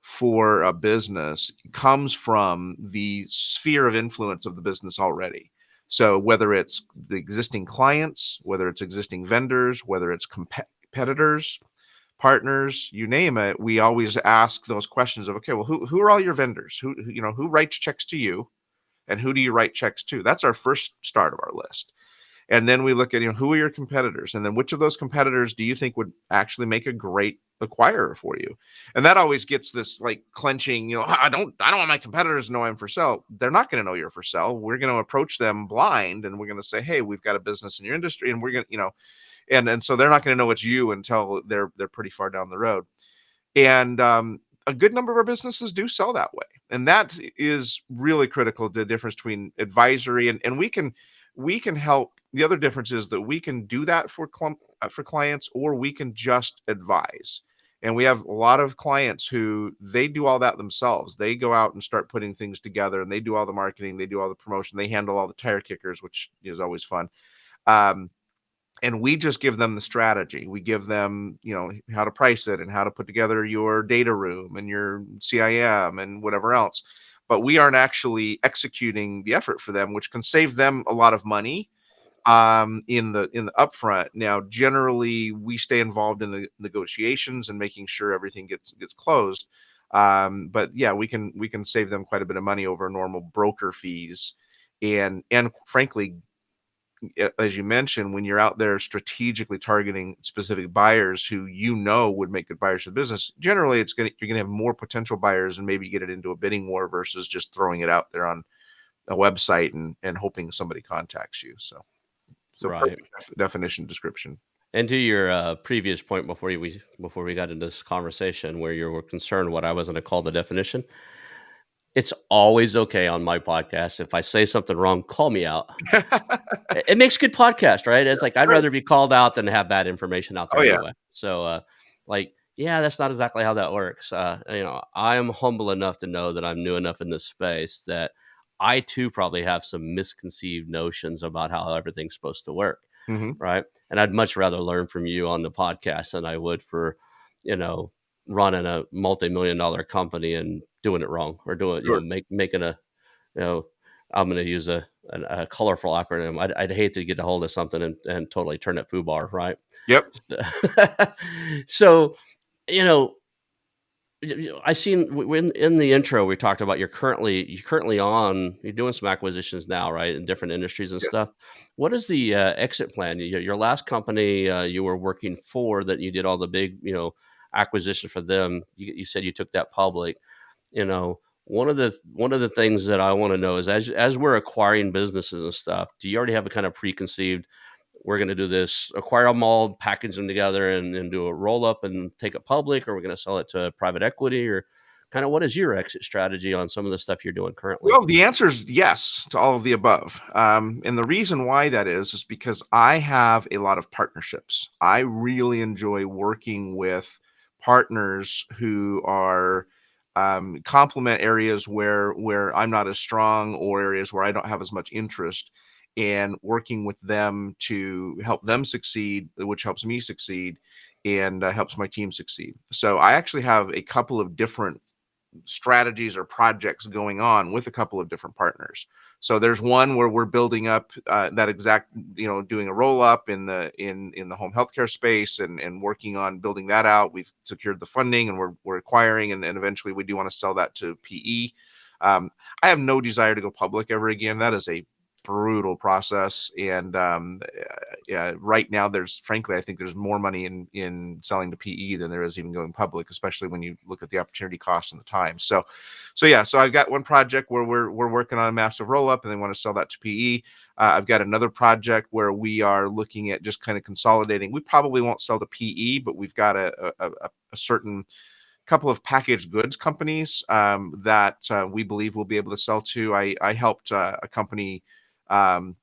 for a business comes from the sphere of influence of the business already. So whether it's the existing clients, whether it's existing vendors, whether it's competitors, partners, you name it, we always ask those questions of, okay, well, who are all your vendors? Who writes checks to you, and who do you write checks to? That's our first start of our list. And then we look at, who are your competitors? And then which of those competitors do you think would actually make a great acquirer for you? And that always gets this, like, clenching, I don't want my competitors to know I'm for sale. They're not going to know you're for sale. We're going to approach them blind, and we're going to say, "Hey, we've got a business in your industry," and we're going to, and so they're not going to know it's you until they're pretty far down the road. And a good number of our businesses do sell that way. And that is really critical, the difference between advisory and we can help. The other difference is that we can do that for clients, or we can just advise. And we have a lot of clients who they do all that themselves. They go out and start putting things together, and they do all the marketing, they do all the promotion, they handle all the tire kickers, which is always fun. Um, and we just give them the strategy. We give them, how to price it, and how to put together your data room and your CIM and whatever else. But we aren't actually executing the effort for them, which can save them a lot of money in the upfront. Now, generally, we stay involved in the negotiations and making sure everything gets closed. But yeah, we can save them quite a bit of money over normal broker fees. And frankly, as you mentioned, when you're out there strategically targeting specific buyers who would make good buyers for the business, generally you're gonna have more potential buyers, and maybe get it into a bidding war versus just throwing it out there on a website and hoping somebody contacts you. So Right. perfect definition description. And to your previous point before we got into this conversation, where you were concerned what I was going to call the definition, it's always okay on my podcast if I say something wrong. Call me out. It makes good podcast, right? It's like I'd Right. rather be called out than have bad information out there Oh yeah. anyway. So, like, yeah, that's not exactly how that works. I am humble enough to know that I'm new enough in this space that I too probably have some misconceived notions about how everything's supposed to work, Hmm. right? And I'd much rather learn from you on the podcast than I would for, you know, running a multi-million dollar company and doing it wrong, or doing, Sure. making a, you know, I'm going to use a colorful acronym. I'd hate to get a hold of something and totally turn it foobar, right? Yep. So, you know, I seen in the intro we talked about you're doing some acquisitions now, right, in different industries and Yeah. stuff. What is the exit plan? Your last company you were working for, that you did all the big acquisition for them. You said you took that public. One of the things that I want to know is, as we're acquiring businesses and stuff, do you already have a kind of preconceived, we're going to do this, acquire them all, package them together, and do a roll up and take it public, or we're going to sell it to private equity, or kind of what is your exit strategy on some of the stuff you're doing currently? Well, the answer is yes to all of the above. And the reason why that is because I have a lot of partnerships. I really enjoy working with partners who are complement areas where I'm not as strong, or areas where I don't have as much interest, and working with them to help them succeed, which helps me succeed and helps my team succeed. So I actually have a couple of different strategies or projects going on with a couple of different partners. So there's one where we're building up that exact, doing a roll up in the home healthcare space, and working on building that out. We've secured the funding, and we're acquiring, and eventually we do want to sell that to PE. I have no desire to go public ever again. That is a brutal process, and yeah, right now frankly, I think there's more money in selling to PE than there is even going public, especially when you look at the opportunity cost and the time. So I've got one project where we're working on a massive roll up, and they want to sell that to PE. I've got another project where we are looking at just kind of consolidating. We probably won't sell to PE, but we've got a certain couple of packaged goods companies that we believe we'll be able to sell to. I helped a company um,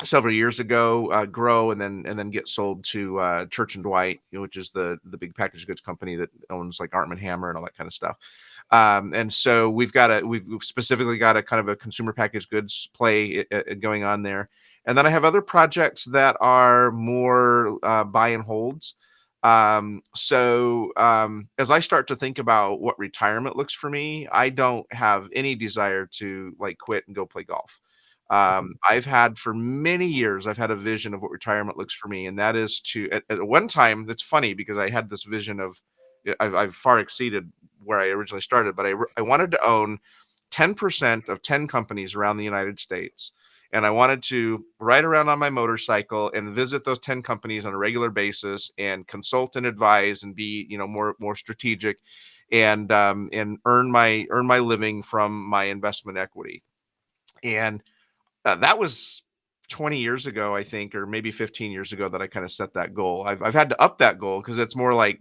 several years ago grow and then get sold to Church and Dwight, which is the big packaged goods company that owns like Arm and Hammer and all that kind of stuff. And so we've specifically got a kind of a consumer packaged goods play going on there. And then I have other projects that are more buy and holds. As I start to think about what retirement looks for me, I don't have any desire to like quit and go play golf. I've had for many years, I've had a vision of what retirement looks for me, and that is at one time. That's funny because I had this vision of, I've far exceeded where I originally started, but I wanted to own 10% of 10 companies around the United States. And I wanted to ride around on my motorcycle and visit those 10 companies on a regular basis and consult and advise and be, more strategic, and earn my living from my investment equity. And that was 20 years ago, I think, or maybe 15 years ago, that I kind of set that goal. I've had to up that goal because it's more like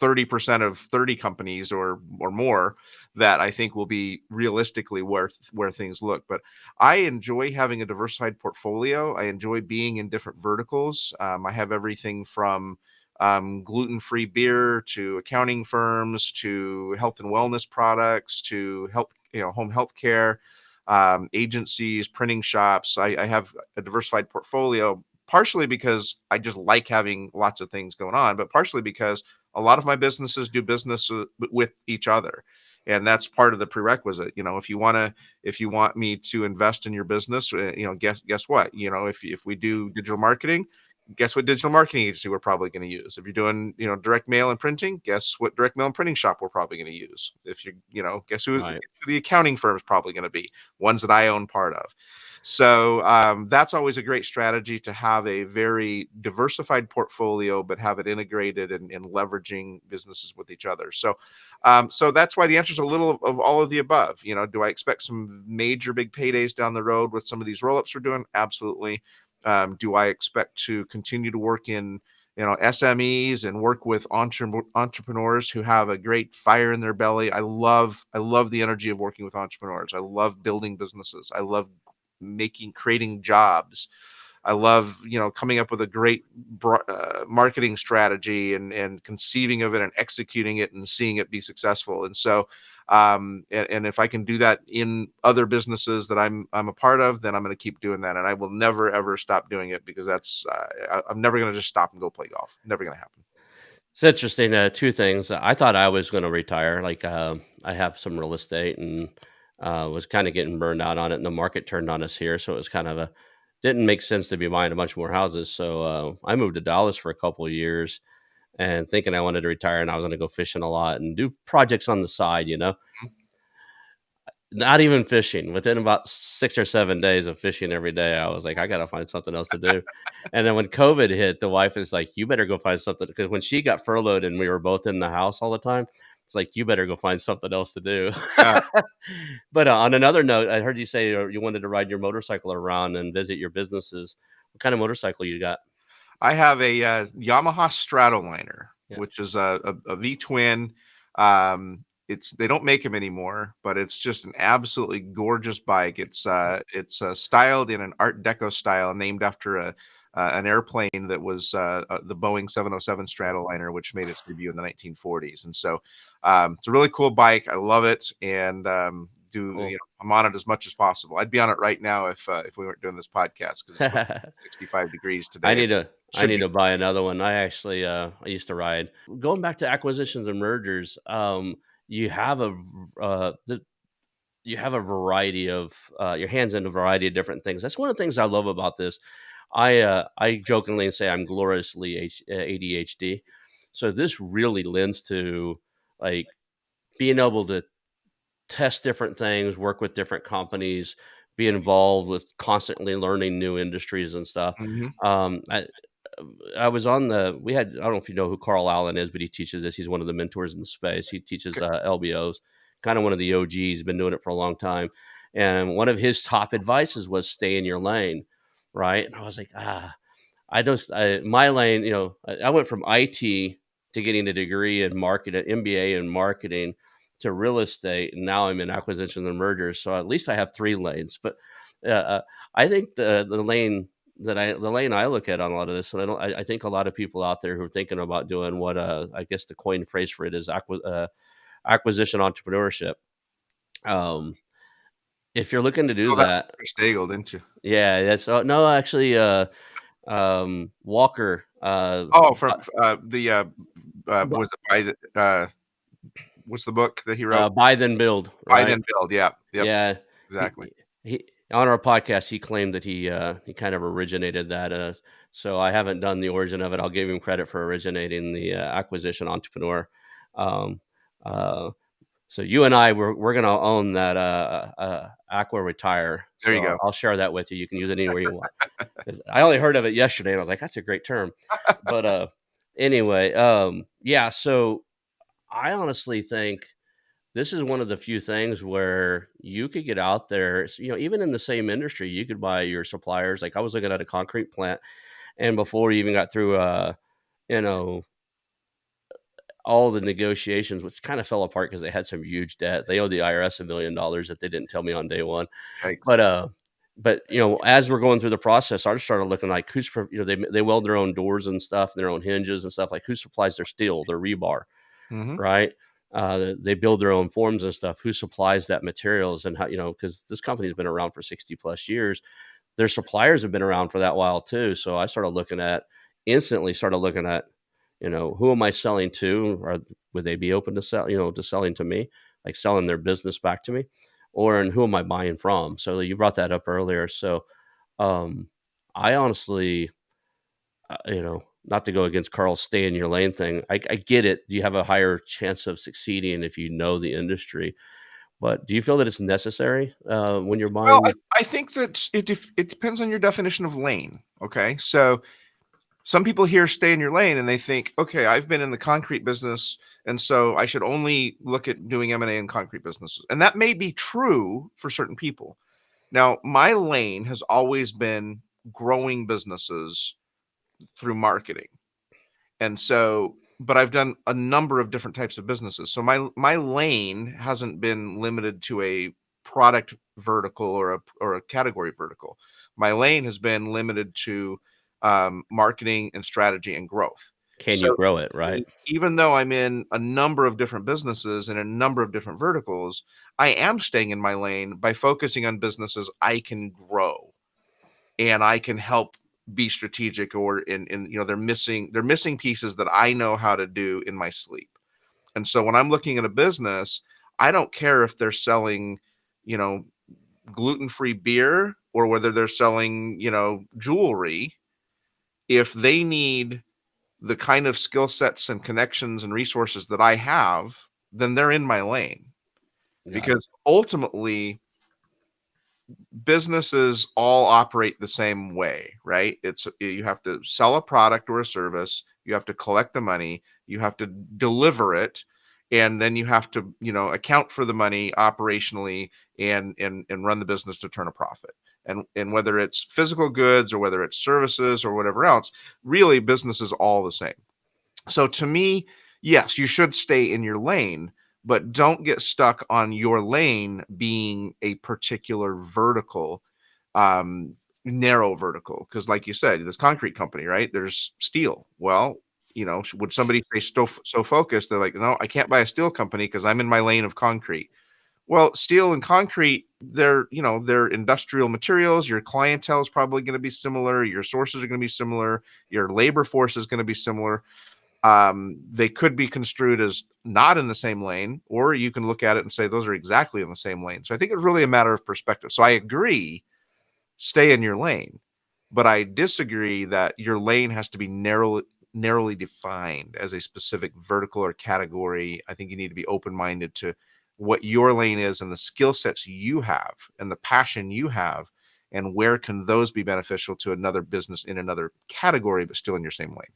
30% of 30 companies or more that I think will be realistically where things look. But I enjoy having a diversified portfolio. I enjoy being in different verticals. I have everything from gluten-free beer to accounting firms to health and wellness products to home health care, agencies, printing shops. I have a diversified portfolio, partially because I just like having lots of things going on, but partially because a lot of my businesses do business with each other. And that's part of the prerequisite. If you want me to invest in your business, guess what? If we do digital marketing, guess what digital marketing agency we're probably going to use. If you're doing, direct mail and printing, guess what direct mail and printing shop we're probably going to use. If guess who Right. the accounting firm is probably going to be, ones that I own part of. So that's always a great strategy, to have a very diversified portfolio, but have it integrated and leveraging businesses with each other. So that's why the answer is a little of all of the above. Do I expect some major big paydays down the road with some of these roll-ups we're doing? Absolutely. Do I expect to continue to work in SMEs and work with entrepreneurs who have a great fire in their belly? I love the energy of working with entrepreneurs. I love building businesses. I love creating jobs. I love, coming up with a great marketing strategy, and conceiving of it and executing it and seeing it be successful. And so, and if I can do that in other businesses that I'm a part of, then I'm going to keep doing that, and I will never ever stop doing it, because I'm never going to just stop and go play golf. Never going to happen. It's interesting. Two things. I thought I was going to retire. Like, I have some real estate and was kind of getting burned out on it, and the market turned on us here, so it was kind of didn't make sense to be buying a bunch more houses. So I moved to Dallas for a couple of years, and thinking I wanted to retire, and I was going to go fishing a lot and do projects on the side. Not even fishing. Within about 6 or 7 days of fishing every day, I was like, "I gotta find something else to do." And then when COVID hit, the wife is like, "You better go find something," because when she got furloughed and we were both in the house all the time, it's like, "You better go find something else to do." Yeah, But, on another note, I heard you say, you wanted to ride your motorcycle around and visit your businesses. What kind of motorcycle you got? I have a Yamaha Stratoliner, Yeah. which is a V twin. they don't make them anymore, but it's just an absolutely gorgeous bike. It's styled in an Art Deco style, named after an airplane that was the Boeing 707 Stratoliner, which made its debut in the 1940s. And so it's a really cool bike. I love it, and Cool. I'm on it as much as possible. I'd be on it right now if we weren't doing this podcast, because it's supposed to be 65 degrees I today. need to I Should need be. to buy another one. I actually I used to ride. Going back to acquisitions and mergers, you have a you have a variety of your hands in a variety of different things. That's one of the things I love about this. I jokingly say I'm gloriously ADHD, so this really lends to like being able to test different things, work with different companies, be involved with constantly learning new industries and stuff. Mhm. Um, I, I was on the we had I don't know if you know who Carl Allen is, but he teaches this. He's one of the mentors in the space. He teaches Okay. LBOs, kind of one of the OGs, been doing it for a long time. And one of his top advices was stay in your lane, right? And I was like, my lane, I went from IT to getting a degree in marketing, MBA in marketing, to real estate, and now I'm in acquisitions and mergers. So at least I have three lanes. But I think the lane I look at on a lot of this, and I think a lot of people out there who are thinking about doing what I guess the coin phrase for it is acquisition entrepreneurship. Um, if you're looking to do Oh, that that, was Chris Daigle, didn't you? yeah, that's no, actually, Walker. Oh, from Bu was it by the what's the book that he wrote? Buy Then Build, Buy right? Then Build. Yeah. Yep. Yeah. Exactly. He on our podcast, he claimed that he kind of originated that, so I haven't done the origin of it. I'll give him credit for originating the, acquisition entrepreneur. Um, uh, so you and I, we're gonna own that, Aqua Retire, There you so go. I'll share that with you. You can use it anywhere you want. 'Cause I only heard of it yesterday, and I was like, "That's a great term." But, anyway, yeah, so I honestly think this is one of the few things where you could get out there, even in the same industry, you could buy your suppliers. Like I was looking at a concrete plant, and before you even got through, you know, all the negotiations, which kind of fell apart because they had some huge debt. They owed the IRS $1 million that they didn't tell me on day one. Yikes. But as we're going through the process, I just started looking like they weld their own doors and stuff, and their own hinges and stuff. Like who supplies their steel, their rebar, Mhm. right? They build their own forms and stuff. Who supplies that materials and how, because this company's been around for 60 plus years. Their suppliers have been around for that while too. So I instantly started looking at, who am I selling to? Or would they be open to to selling to me, like selling their business back to me? And who am I buying from? So you brought that up earlier. So um, I honestly, not to go against Carl's stay in your lane thing. I get it. You have a higher chance of succeeding if you know the industry. But do you feel that it's necessary when you're Well, I buying? I think that it depends on your definition of lane, okay? So, some people hear "stay in your lane" and they think, "Okay, I've been in the concrete business, and so I should only look at doing M&A in concrete businesses." And that may be true for certain people. Now, my lane has always been growing businesses through marketing. And so, but I've done a number of different types of businesses. So my lane hasn't been limited to a product vertical or a category vertical. My lane has been limited to marketing and strategy and growth. Can So you grow it, right? even though I'm in a number of different businesses and a number of different verticals, I am staying in my lane by focusing on businesses I can grow and I can help be strategic, or in they're missing pieces that I know how to do in my sleep. And so when I'm looking at a business, I don't care if they're selling, you know, gluten-free beer or whether they're selling, jewelry. If they need the kind of skill sets and connections and resources that I have, then they're in my lane. Got it. Because ultimately, businesses all operate the same way, right? It's you have to sell a product or a service, you have to collect the money, you have to deliver it, and then you have to, account for the money operationally and run the business to turn a profit. And whether it's physical goods or whether it's services or whatever else, really business is all the same. So to me, yes, you should stay in your lane, but don't get stuck on your lane being a particular vertical, um, narrow vertical. Because, like you said, this concrete company, right? There's steel. Well, would somebody say so focused? They're like, no, I can't buy a steel company because I'm in my lane of concrete. Well, steel and concrete, they're industrial materials. Your clientele is probably going to be similar. Your sources are going to be similar. Your labor force is going to be similar. They could be construed as not in the same lane, or you can look at it and say those are exactly in the same lane. So I think it's really a matter of perspective. So I agree, stay in your lane, but I disagree that your lane has to be narrowly defined as a specific vertical or category. I think you need to be open-minded to what your lane is and the skill sets you have and the passion you have, and where can those be beneficial to another business in another category, but still in your same lane.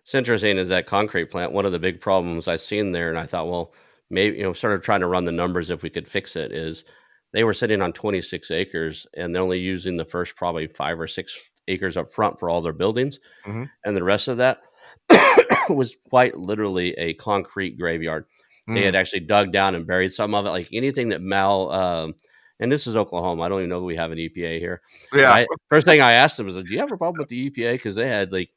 It's interesting is that concrete plant, one of the big problems I seen there, and I thought, well, maybe, sort of trying to run the numbers if we could fix it, is they were sitting on 26 acres and they're only using the first probably 5 or 6 acres up front for all their buildings. Mhm. And the rest of that was quite literally a concrete graveyard. They Mm. had actually dug down and buried some of it, like anything that and this is Oklahoma. I don't even know if we have an EPA here, but Yeah. I first thing I asked them was, "Do you have a problem with the EPA?" Because they had like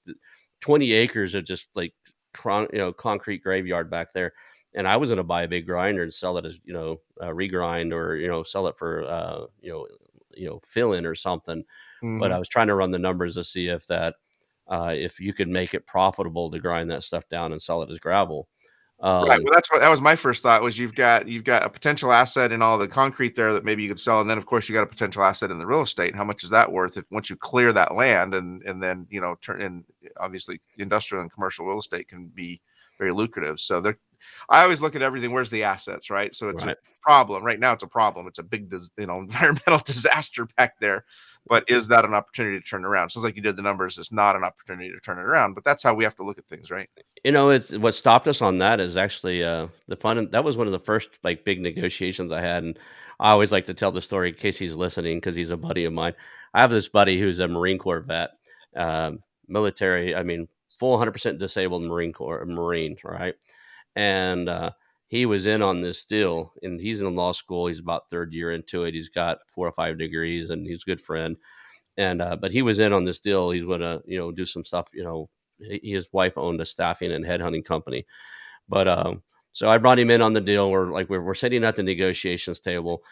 20 acres of just like concrete graveyard back there, and I was going to buy a big grinder and sell it as regrind, or sell it for fill in or something. But I Mhm. was trying to run the numbers to see if you could make it profitable to grind that stuff down and sell it as gravel. Right, Um, well, that was my first thought, was you've got a potential asset in all the concrete there that maybe you could sell, and then, of course, you got a potential asset in the real estate. How much is that worth if once you clear that land, and then, turn in, obviously, industrial and commercial real estate can be very lucrative. So there, I always look at everything, where's the assets, right? So it's a right. problem. Right now it's a problem. It's a big environmental disaster back there. But is that an opportunity to turn it around? Sounds like you did the numbers. It's not an opportunity to turn it around, but that's how we have to look at things, right? It's what stopped us on that is actually the fun. That was one of the first like big negotiations I had, and I always like to tell the story in case he's listening because he's a buddy of mine. I have this buddy who's a Marine Corps vet, military. I mean, full 100% disabled Marine, right? And he was in on this deal, and he's in law school. He's about third year into it. He's got 4 or 5 degrees, and he's a good friend. And but he was in on this deal. He's going to do some stuff. His wife owned a staffing and headhunting company, but so I brought him in on the deal. We're sitting at the negotiations table.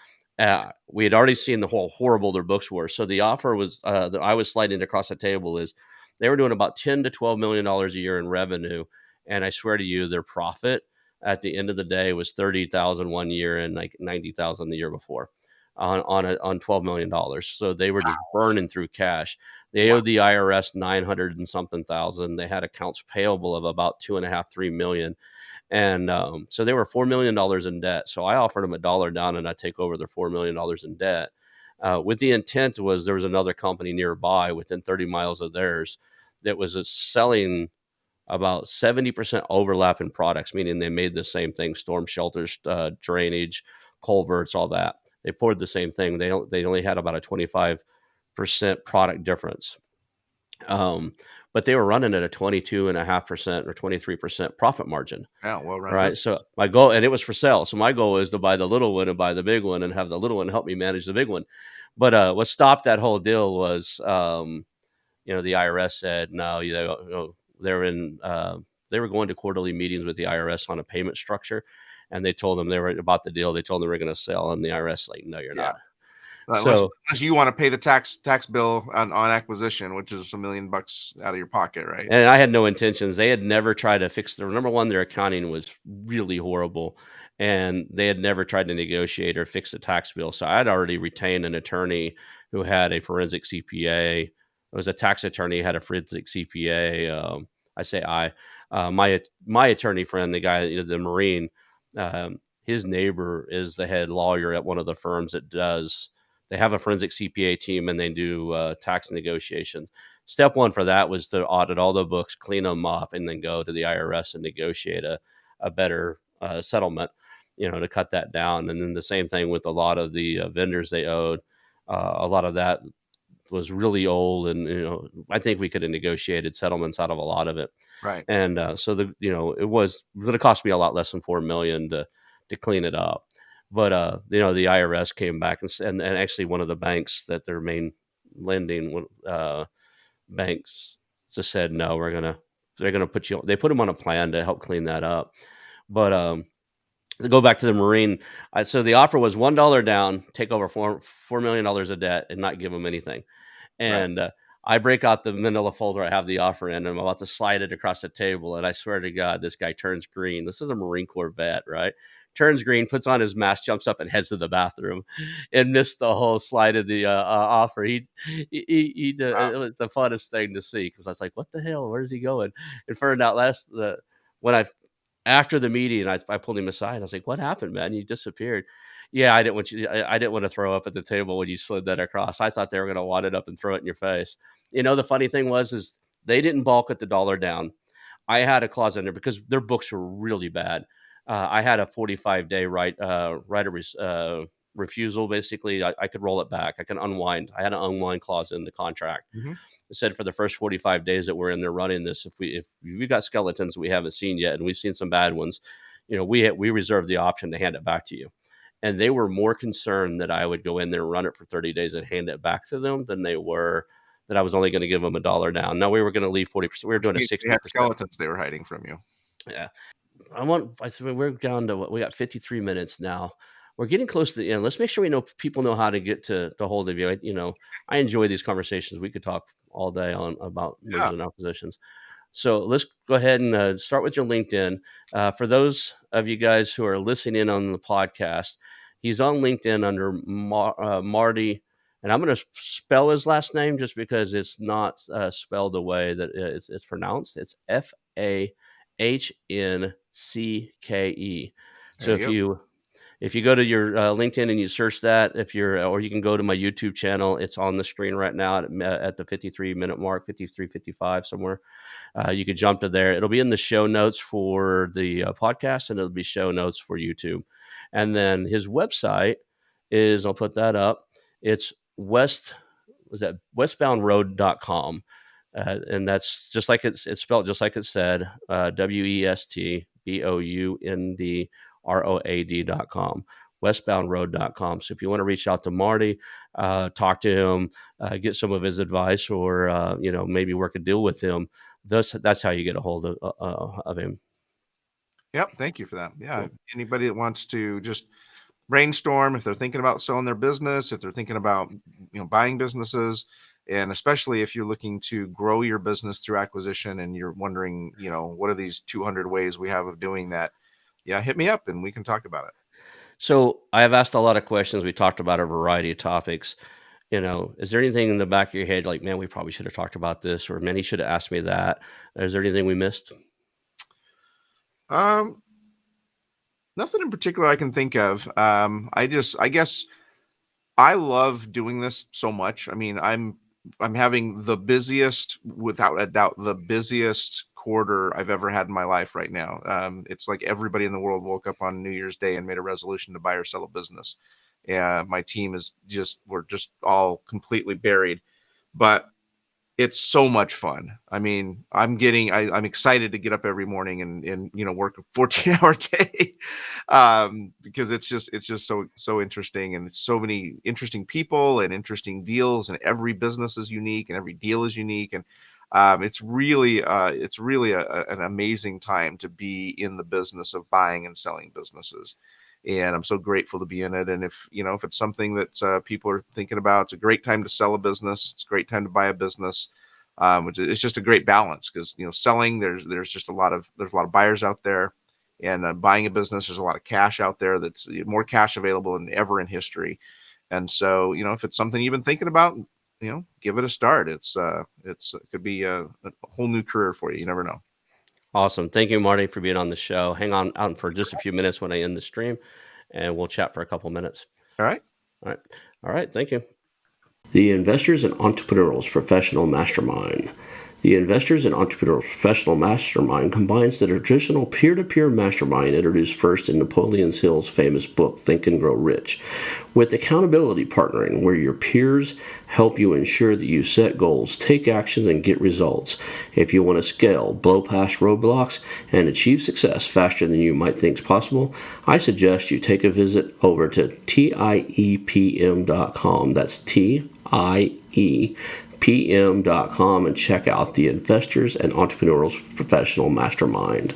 We had already seen the whole horrible their books were. So the offer was that I was sliding across the table is they were doing about $10 to $12 million a year in revenue, and I swear to you, their profit at the end of the day was 30,000 one year and like 90,000 the year before on $12 million. So they were just burning through cash. They Wow. owed the IRS 900 and something thousand. They had accounts payable of about 2.5, 3 million. And so they were $4 million in debt. So I offered them $1 down and I take over their $4 million in debt. With the intent was there was another company nearby within 30 miles of theirs that was selling about 70% overlap in products, meaning they made the same thing: storm shelters, drainage, culverts, all that. They poured the same thing. They only had about a 25% product difference. Um, but they were running at a 22.5% or 23% profit margin. Yeah, well-run Right. business. So my goal, and it was for sale. So my goal is to buy the little one and buy the big one and have the little one help me manage the big one. But what stopped that whole deal was, the IRS said no. They're in. They were going to quarterly meetings with the IRS on a payment structure, and they told them they were about the deal. They told them they were going to sell, and the IRS like, no, you're Yeah. not. Unless So unless you wanna pay the tax bill on acquisition, which is $1 million out of your pocket, right? And I had no intentions. They had never tried to fix their number one, their accounting was really horrible. And they had never tried to negotiate or fix the tax bill. So I'd already retained an attorney who had a forensic CPA. It was a tax attorney, had a forensic CPA. I say I. My attorney friend, the guy, the Marine, his neighbor is the head lawyer at one of the firms that does. They have a forensic CPA team and they do tax negotiations. Step one for that was to audit all the books, clean them up, and then go to the IRS and negotiate a better settlement, to cut that down. And then the same thing with a lot of the vendors they owed. A lot of that was really old, and I think we could have negotiated settlements out of a lot of it. Right. And so it was going to cost me a lot less than 4 million to to clean it up. But the IRS came back and actually one of the banks that their main lending banks just said no, they're gonna put you. They put them on a plan to help clean that up. But to go back to the Marine, so the offer was $1 down, take over $4 million of debt, and not give them anything. Right. And I break out the manila folder I have the offer in, and I'm about to slide it across the table. And I swear to God, this guy turns green. This is a Marine Corps vet, right? Turns green, puts on his mask, jumps up, and heads to the bathroom, and missed the whole slide of the offer. Wow. It was the funnest thing to see because I was like, "What the hell? Where's he going?" And found out when I after the meeting, I pulled him aside. I was like, "What happened, man? You disappeared." Yeah, I didn't want to throw up at the table when you slid that across. I thought they were going to wad it up and throw it in your face. The funny thing is they didn't balk at the dollar down. I had a clause in there because their books were really bad. I had a 45-day right of refusal. Basically, I could roll it back. I can unwind. I had an unwind clause in the contract. Hmm. It said for the first 45 days that we're in there running this, if we got skeletons we haven't seen yet, and we've seen some bad ones, we reserve the option to hand it back to you. And they were more concerned that I would go in there and run it for 30 days and hand it back to them than they were that I was only going to give them $1 down. No, we were going to leave 40%. We were Which doing a means they had 60%. skeletons they were hiding from you. Yeah. I said we're down to what we got 53 minutes now. We're getting close to the end. Let's make sure people know how to get to the hold of you. I enjoy these conversations. We could talk all day on about Yeah. mergers and acquisitions. So let's go ahead and start with your LinkedIn. For those of you guys who are listening in on the podcast, he's on LinkedIn under Marty, and I'm going to spell his last name just because it's not spelled the way that it's pronounced. It's Fahncke. There So you go. if you go to your LinkedIn and you search that, or you can go to my YouTube channel, it's on the screen right now at the 53-minute mark, 53, 55 somewhere. You could jump to there. It'll be in the show notes for the podcast, and it'll be show notes for YouTube. And then his website I'll put that up. It's westboundroad.com. And that's just like it's spelled just like it said, westboundroad.com, westboundroad.com. So if you want to reach out to Marty, talk to him, get some of his advice, or maybe work a deal with him, that's how you get a hold of him. Yep. Thank you for that. Yeah. Cool. Anybody that wants to just brainstorm, if they're thinking about selling their business, if they're thinking about buying businesses, and especially if you're looking to grow your business through acquisition and you're wondering, what are these 200 ways we have of doing that? Yeah, hit me up and we can talk about it. So I have asked a lot of questions. We talked about a variety of topics. Is there anything in the back of your head like, man, we probably should have talked about this, or man, he should have asked me that? Is there anything we missed? Um, Nothing in particular I can think of. I guess I love doing this so much. I mean, I'm having the busiest, without a doubt, the busiest quarter I've ever had in my life right now. It's like everybody in the world woke up on New Year's Day and made a resolution to buy or sell a business. Yeah, my team we're just all completely buried, but it's so much fun. I mean, I'm excited to get up every morning and work a 14-hour day, because it's just so interesting, and it's so many interesting people and interesting deals, and every business is unique and every deal is unique, and it's really an amazing time to be in the business of buying and selling businesses. And I'm so grateful to be in it. And if it's something that people are thinking about, it's a great time to sell a business. It's a great time to buy a business. It's just a great balance because selling, there's just a lot of buyers out there, and buying a business, there's a lot of cash out there. That's more cash available than ever in history. And so if it's something you've been thinking about, give it a start. It could be a whole new career for you. You never know. Awesome. Thank you, Marty, for being on the show. Hang on out for just a few minutes when I end the stream, and we'll chat for a couple minutes. All right. All right. All right. Thank you. The Investors and Entrepreneurs Professional Mastermind. The Investors and Entrepreneurs Professional Mastermind combines the traditional peer-to-peer mastermind introduced first in Napoleon Hill's famous book, Think and Grow Rich, with accountability partnering, where your peers help you ensure that you set goals, take actions, and get results. If you want to scale, blow past roadblocks, and achieve success faster than you might think is possible, I suggest you take a visit over to TIEPM.com. That's TIEPM.com and check out the Investors and Entrepreneurs Professional Mastermind.